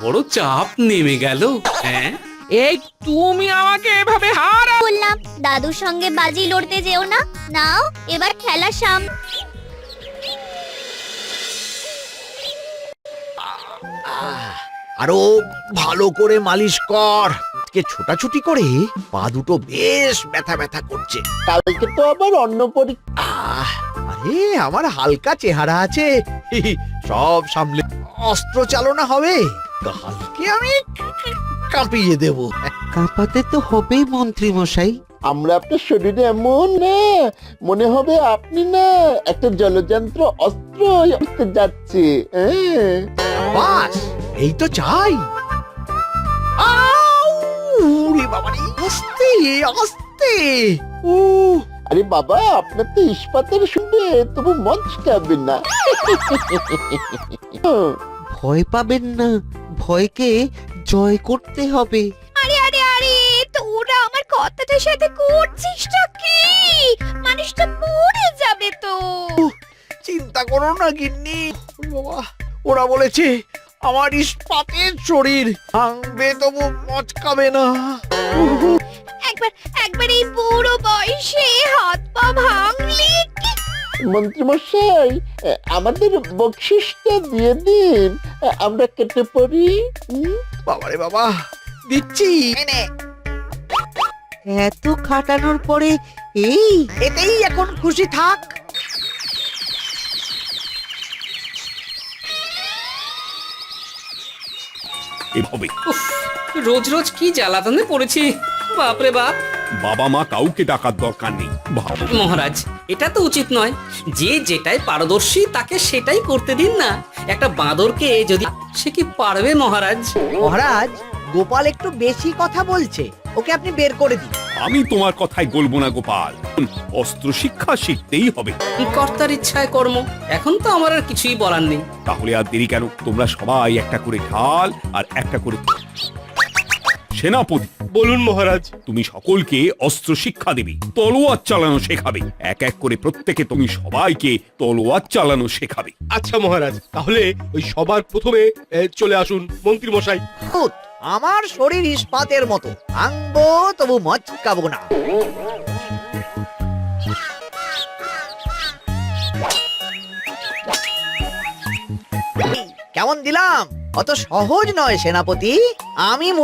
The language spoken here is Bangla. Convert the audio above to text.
বড় চাপ নেমে গেল। হ্যাঁ, এই তুমি আমাকে এভাবে হারা বললাম দাদুর সঙ্গে বাজি লড়তে যেও না। নাও এবার খেলা আরো ভালো করে মালিশ কর। আজকে ছোটাছুটি করে পা দুটো বেশ ব্যথা ব্যথা করছে। কালকে তো আবার অন্য পরীক্ষা। আরে আমার হালকা চেহারা আছে, সব সামলে অস্ত্র চালনা হবে। কালকে আমি কাঁপিয়ে দেব। কাঁপাতে তো হবেই মন্ত্রী মশাই। আমরা আপনার শরীরে এমন না মনে হবে আপনি না একটা জলযন্ত্র অস্ত্র হতে যাচ্ছে। হ্যাঁ বাস এই তো চাই। আউ! ওরে বাবারে, আস্তে আস্তে। ও আরে বাবা, আপনার তো ইস্পাতের শুনবে তবু মঞ্চ খাবেন না। ভয় পাবেন না, ভয়কে জয় করতে হবে। আরে আরে আরে, তোরা আমার কথাটার সাথে করছিসটা কি? মানুষটা পড়ে যাবে তো। চিন্তা করো না গিন্নি। ওরে বাবা, ওরা বলেছে আমার ইস্পাতের শরীর ভাঙবে তবু মচকাবে না। একবার এই বুড়ো বয়সে হাত পা ভাঙলে কি? মন্ত্রীমশাই, আমাদের বকশিসটা দিয়ে দিন, আমরা কেটে পড়ি। বাবারে বাবা, দিচ্ছি। এত খাটানোর পরে এই এতেই এখন খুশি থাক। এভাবে উফ, রোজ রোজ কি জ্বালাতনে পড়েছি, বাপরে বাপ। বাবা মা কাউকে ডাকার দরকার নেই। ভাবো মহারাজ, এটা তো উচিত নয়। যে যেটাই পারদর্শী তাকে সেটাই করতে দিন না। একটা বাঁদরকে যদি, সে কি পারবে মহারাজ? মহারাজ, গোপাল একটু বেশি কথা বলছে, ওকে আপনি বের করে দিন। আমি তোমার কথাই বলবো না গোপাল, অস্ত্র শিক্ষা শিখতেই হবে। কর্তার ইচ্ছায় কর্ম, এখন তো আমার আর কিছুই বলার নেই। তাহলে আর দেরি কেন? তোমরা সবাই একটা করে ঢাল আর একটা করে সেনাপতি। বলুন মহারাজ। তুমি সকলকে অস্ত্র শিক্ষা দেবে, তলোয়ার চালানো শেখাবে। এক এক করে প্রত্যেকে তুমি সবাইকে তলোয়ার চালানো শেখাবে। আচ্ছা মহারাজ, তাহলে ওই সবার প্রথমে চলে আসুন মন্ত্রী মশাই। ভূত, আমার শরীর ইস্পাতের মতো, ভাঙবো তবু মচকাবো না। কেমন দিলাম? অত সহজ নয় সেনাপতি। আমি